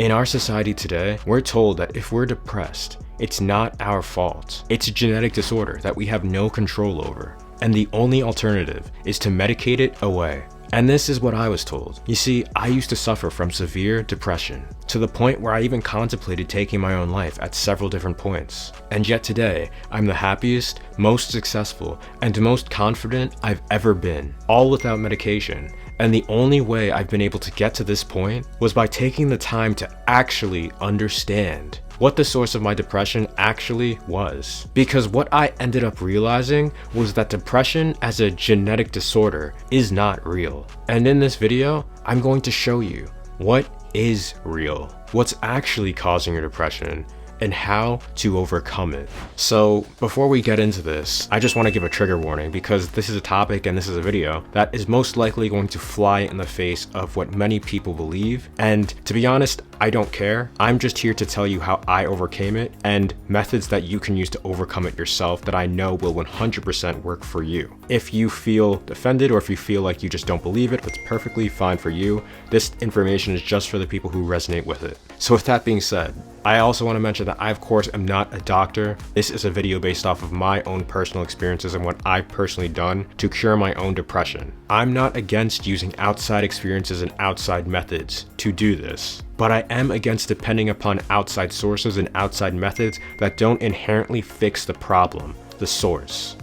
In our society today, we're told that if we're depressed, it's not our fault. It's a genetic disorder that we have no control over. And the only alternative is to medicate it away. And this is what I was told. You see, I used to suffer from severe depression, to the point where I even contemplated taking my own life at several different points. And yet today, I'm the happiest, most successful, and most confident I've ever been, all without medication. And the only way I've been able to get to this point was by taking the time to actually understand what the source of my depression actually was. Because what I ended up realizing was that depression as a genetic disorder is not real. And in this video, I'm going to show you what is real, what's actually causing your depression, and how to overcome it. So before we get into this, I just want to give a trigger warning because this is a topic and this is a video that is most likely going to fly in the face of what many people believe. And to be honest, I don't care. I'm just here to tell you how I overcame it and methods that you can use to overcome it yourself that I know will 100% work for you. If you feel offended or if you feel like you just don't believe it, that's perfectly fine for you. This information is just for the people who resonate with it. So with that being said, I also want to mention that I, of course, am not a doctor. This is a video based off of my own personal experiences and what I've personally done to cure my own depression. I'm not against using outside experiences and outside methods to do this, but I am against depending upon outside sources and outside methods that don't inherently fix the problem, the source.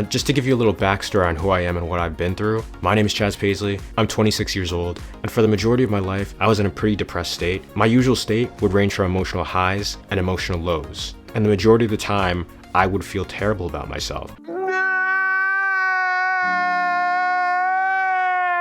Just to give you a little backstory on who I am and what I've been through, my name is Chazz Paisley, I'm 26 years old, and for the majority of my life, I was in a pretty depressed state. My usual state would range from emotional highs and emotional lows, and the majority of the time, I would feel terrible about myself.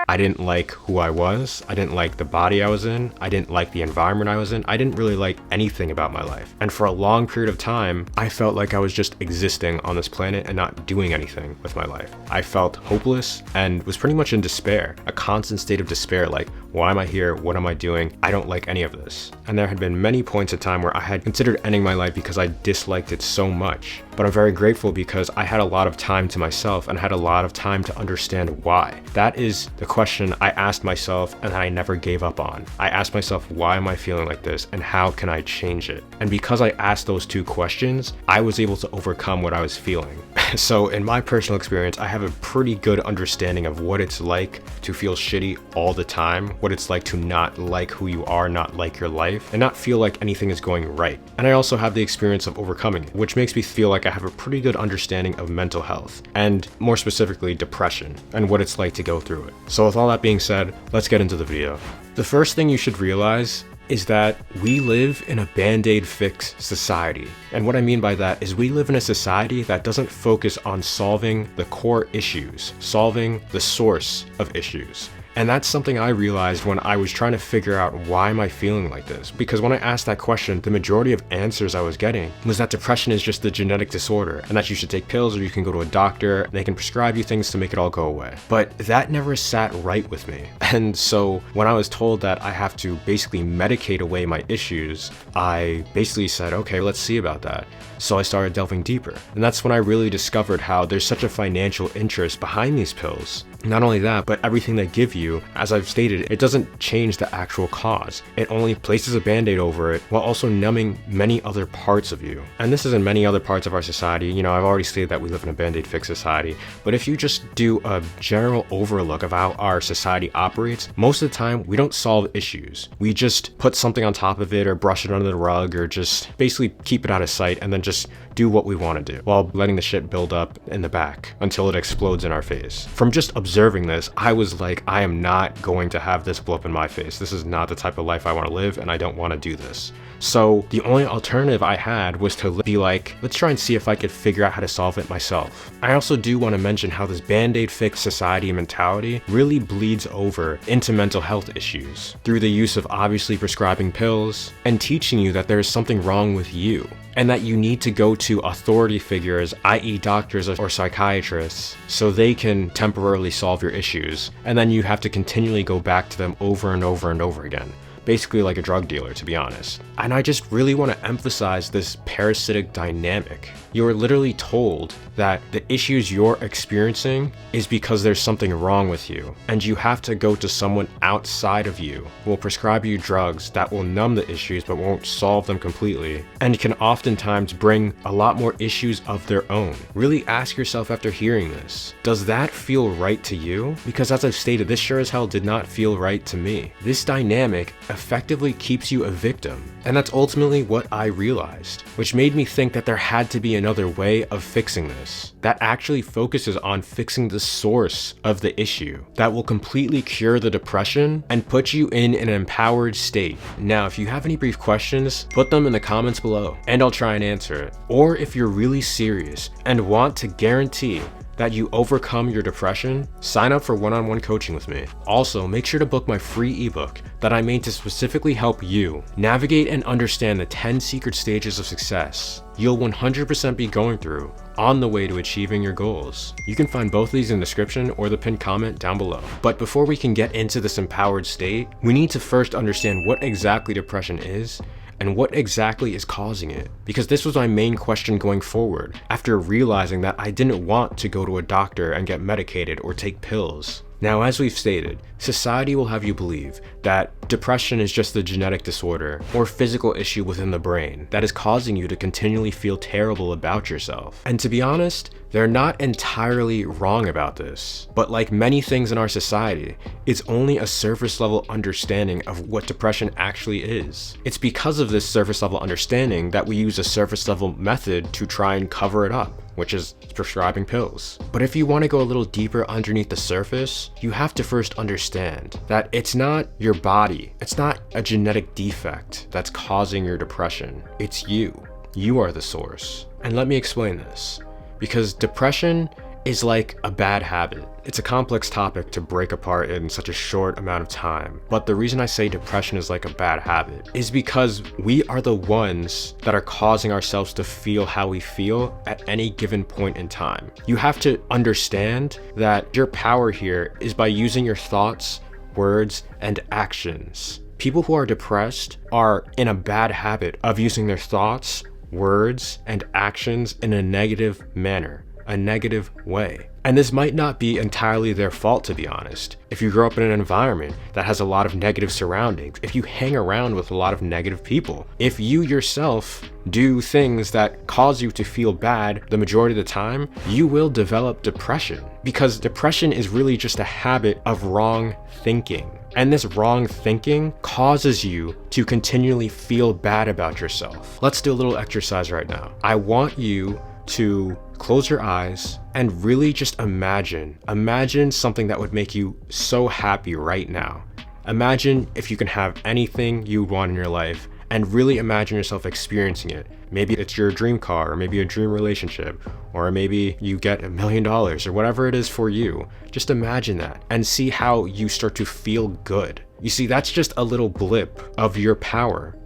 I didn't like who I was, I didn't like the body I was in, I didn't like the environment I was in, I didn't really like anything about my life. And for a long period of time, I felt like I was just existing on this planet and not doing anything with my life. I felt hopeless and was pretty much in despair, a constant state of despair, like, why am I here? What am I doing? I don't like any of this. And there had been many points in time where I had considered ending my life because I disliked it so much. But I'm very grateful because I had a lot of time to myself and had a lot of time to understand why. That is the question I asked myself and I never gave up on. I asked myself, why am I feeling like this and how can I change it? And because I asked those two questions, I was able to overcome what I was feeling. So in my personal experience, I have a pretty good understanding of what it's like to feel shitty all the time, what it's like to not like who you are, not like your life, and not feel like anything is going right. And I also have the experience of overcoming it, which makes me feel like I have a pretty good understanding of mental health, and more specifically depression, and what it's like to go through it. So with all that being said, let's get into the video. The first thing you should realize is that we live in a band-aid fix society. And what I mean by that is we live in a society that doesn't focus on solving the core issues, solving the source of issues. And that's something I realized when I was trying to figure out why am I feeling like this? Because when I asked that question, the majority of answers I was getting was that depression is just a genetic disorder and that you should take pills or you can go to a doctor and they can prescribe you things to make it all go away. But that never sat right with me. And so when I was told that I have to basically medicate away my issues, I basically said, okay, let's see about that. So I started delving deeper. And that's when I really discovered how there's such a financial interest behind these pills. Not only that, but everything they give you, as I've stated, it doesn't change the actual cause. It only places a band-aid over it while also numbing many other parts of you. And this is in many other parts of our society. You know, I've already stated that we live in a band-aid fix society, but if you just do a general overlook of how our society operates, most of the time we don't solve issues. We just put something on top of it or brush it under the rug or just basically keep it out of sight and then just do what we want to do while letting the shit build up in the back until it explodes in our face. From just observing this, I was like, I am not going to have this blow up in my face. This is not the type of life I want to live and I don't want to do this. So the only alternative I had was to be like, let's try and see if I could figure out how to solve it myself. I also do want to mention how this band-aid fix society mentality really bleeds over into mental health issues through the use of obviously prescribing pills and teaching you that there is something wrong with you and that you need to go to authority figures, i.e. doctors or psychiatrists, so they can temporarily solve your issues, and then you have to continually go back to them over and over and over again. basically like a drug dealer, to be honest. And I just really want to emphasize this parasitic dynamic. You're literally told that the issues you're experiencing is because there's something wrong with you, and you have to go to someone outside of you who will prescribe you drugs that will numb the issues but won't solve them completely, and can oftentimes bring a lot more issues of their own. Really ask yourself after hearing this, does that feel right to you? Because as I've stated, this sure as hell did not feel right to me. This dynamic effectively keeps you a victim, and that's ultimately what I realized, which made me think that there had to be another way of fixing this that actually focuses on fixing the source of the issue, that will completely cure the depression and put you in an empowered state. Now, if you have any brief questions, put them in the comments below and I'll try and answer it. Or if you're really serious and want to guarantee that you overcome your depression, sign up for one-on-one coaching with me. Also, make sure to book my free ebook that I made to specifically help you navigate and understand the 10 secret stages of success you'll 100% be going through on the way to achieving your goals. You can find both of these in the description or the pinned comment down below. But before we can get into this empowered state, we need to first understand what exactly depression is and what exactly is causing it. Because this was my main question going forward, after realizing that I didn't want to go to a doctor and get medicated or take pills. Now, as we've stated, society will have you believe that depression is just a genetic disorder or physical issue within the brain that is causing you to continually feel terrible about yourself. And to be honest, they're not entirely wrong about this. But like many things in our society, it's only a surface level understanding of what depression actually is. It's because of this surface level understanding that we use a surface level method to try and cover it up, which is prescribing pills. But if you want to go a little deeper underneath the surface, you have to first understand that it's not your body, it's not a genetic defect that's causing your depression. It's you. You are the source. And let me explain this. Because depression is like a bad habit. It's a complex topic to break apart in such a short amount of time. But the reason I say depression is like a bad habit is because we are the ones that are causing ourselves to feel how we feel at any given point in time. You have to understand that your power here is by using your thoughts, words, and actions. People who are depressed are in a bad habit of using their thoughts, words, and actions in a negative manner, a negative way. And this might not be entirely their fault, to be honest. If you grow up in an environment that has a lot of negative surroundings, if you hang around with a lot of negative people, if you yourself do things that cause you to feel bad the majority of the time, you will develop depression. Because depression is really just a habit of wrong thinking. And this wrong thinking causes you to continually feel bad about yourself. Let's do a little exercise right now. I want you to close your eyes and really just imagine something that would make you so happy right now. Imagine if you can have anything you want in your life, and really imagine yourself experiencing it. Maybe it's your dream car, or maybe a dream relationship, or maybe you get $1 million, or whatever it is for you. Just imagine that and see how you start to feel good. You see, that's just a little blip of your power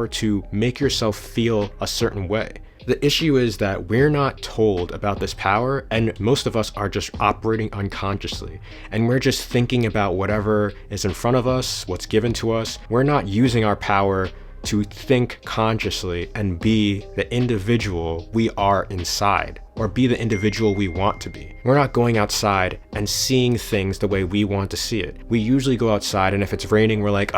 to make yourself feel a certain way. The issue is that we're not told about this power, and most of us are just operating unconsciously, and we're just thinking about whatever is in front of us, what's given to us. We're not using our power to think consciously and be the individual we are inside, or be the individual we want to be. We're not going outside and seeing things the way we want to see it. We usually go outside, and if it's raining, we're like,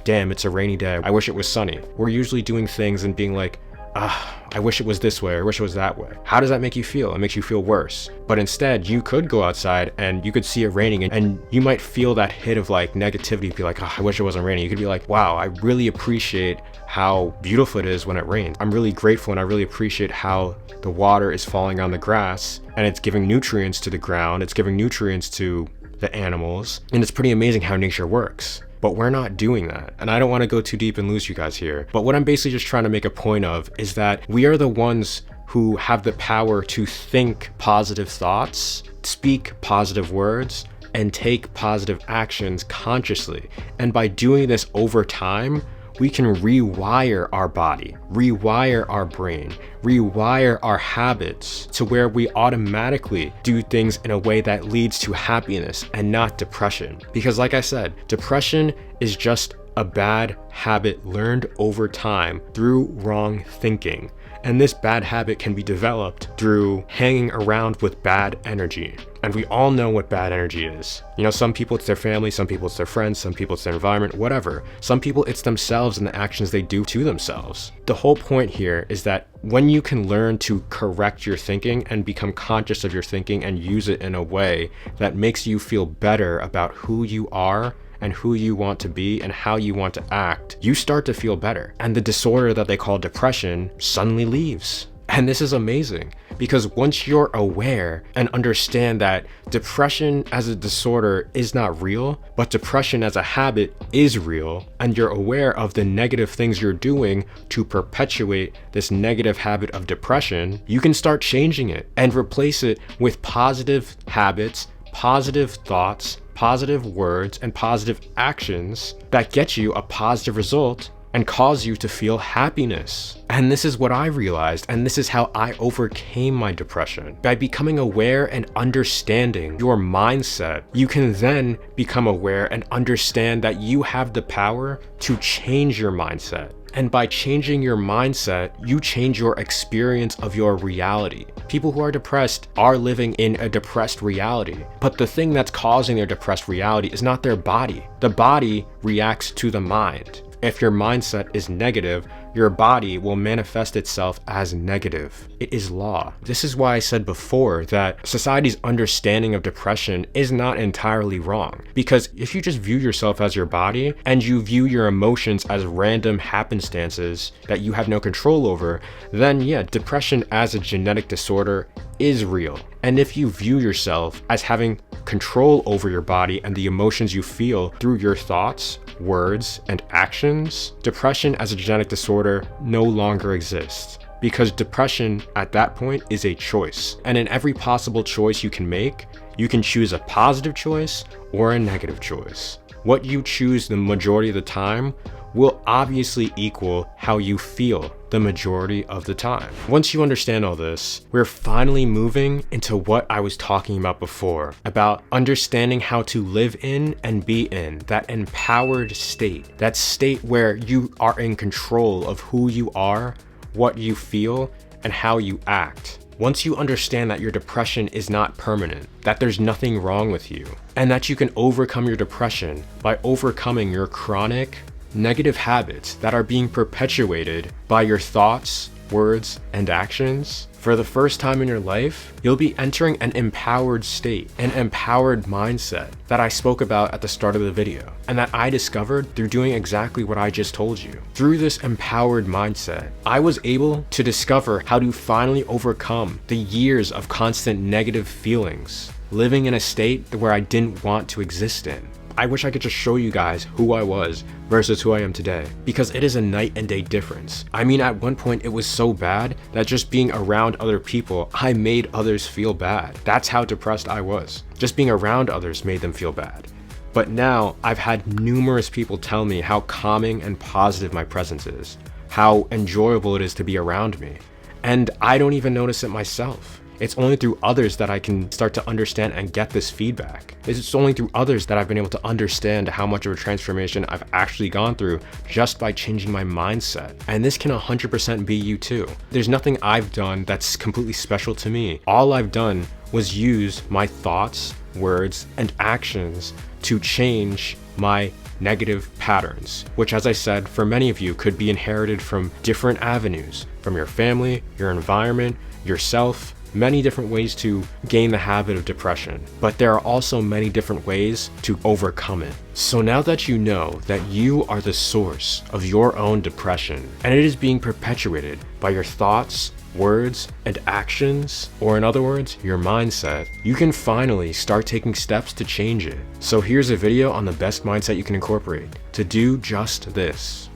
damn, it's a rainy day. I wish it was sunny. We're usually doing things and being like, I wish it was this way, or I wish it was that way. How does that make you feel? It makes you feel worse. But instead, you could go outside and you could see it raining, and you might feel that hit of like negativity, be like, I wish it wasn't raining. You could be like, wow, I really appreciate how beautiful it is when it rains. I'm really grateful, and I really appreciate how the water is falling on the grass and it's giving nutrients to the ground. It's giving nutrients to the animals. And it's pretty amazing how nature works. But we're not doing that. And I don't want to go too deep and lose you guys here. But what I'm basically just trying to make a point of is that we are the ones who have the power to think positive thoughts, speak positive words, and take positive actions consciously. And by doing this over time, we can rewire our body, rewire our brain, rewire our habits to where we automatically do things in a way that leads to happiness and not depression. Because like I said, depression is just a bad habit learned over time through wrong thinking. And this bad habit can be developed through hanging around with bad energy. And we all know what bad energy is. You know, some people it's their family, some people it's their friends, some people it's their environment, whatever. Some people it's themselves and the actions they do to themselves. The whole point here is that when you can learn to correct your thinking and become conscious of your thinking and use it in a way that makes you feel better about who you are and who you want to be and how you want to act, you start to feel better. And the disorder that they call depression suddenly leaves. And this is amazing because once you're aware and understand that depression as a disorder is not real, but depression as a habit is real, and you're aware of the negative things you're doing to perpetuate this negative habit of depression, you can start changing it and replace it with positive habits, positive thoughts, positive words, and positive actions that get you a positive result and cause you to feel happiness. And this is what I realized, and this is how I overcame my depression. By becoming aware and understanding your mindset, you can then become aware and understand that you have the power to change your mindset. And by changing your mindset, you change your experience of your reality. People who are depressed are living in a depressed reality, but the thing that's causing their depressed reality is not their body. The body reacts to the mind. If your mindset is negative, your body will manifest itself as negative. It is law. This is why I said before that society's understanding of depression is not entirely wrong. Because if you just view yourself as your body and you view your emotions as random happenstances that you have no control over, then yeah, depression as a genetic disorder is real. And if you view yourself as having control over your body and the emotions you feel through your thoughts, words, and actions, depression as a genetic disorder no longer exists. Because depression at that point is a choice. And in every possible choice you can make, you can choose a positive choice or a negative choice. What you choose the majority of the time will obviously equal how you feel the majority of the time. Once you understand all this, we're finally moving into what I was talking about before, about understanding how to live in and be in that empowered state, that state where you are in control of who you are, what you feel, and how you act. Once you understand that your depression is not permanent, that there's nothing wrong with you, and that you can overcome your depression by overcoming your chronic negative habits that are being perpetuated by your thoughts, words, and actions, for the first time in your life, you'll be entering an empowered state, an empowered mindset that I spoke about at the start of the video, and that I discovered through doing exactly what I just told you. Through this empowered mindset, I was able to discover how to finally overcome the years of constant negative feelings, living in a state where I didn't want to exist in. I wish I could just show you guys who I was versus who I am today, because it is a night and day difference. I mean, at one point it was so bad that just being around other people, I made others feel bad. That's how depressed I was. Just being around others made them feel bad. But now I've had numerous people tell me how calming and positive my presence is, how enjoyable it is to be around me. And I don't even notice it myself. It's only through others that I can start to understand and get this feedback. It's only through others that I've been able to understand how much of a transformation I've actually gone through just by changing my mindset. And this can 100% be you too. There's nothing I've done that's completely special to me. All I've done was use my thoughts, words, and actions to change my negative patterns, which, as I said, for many of you could be inherited from different avenues, from your family, your environment, yourself, many different ways to gain the habit of depression, but there are also many different ways to overcome it. So now that you know that you are the source of your own depression, and it is being perpetuated by your thoughts, words, and actions, or in other words, your mindset, you can finally start taking steps to change it. So here's a video on the best mindset you can incorporate to do just this.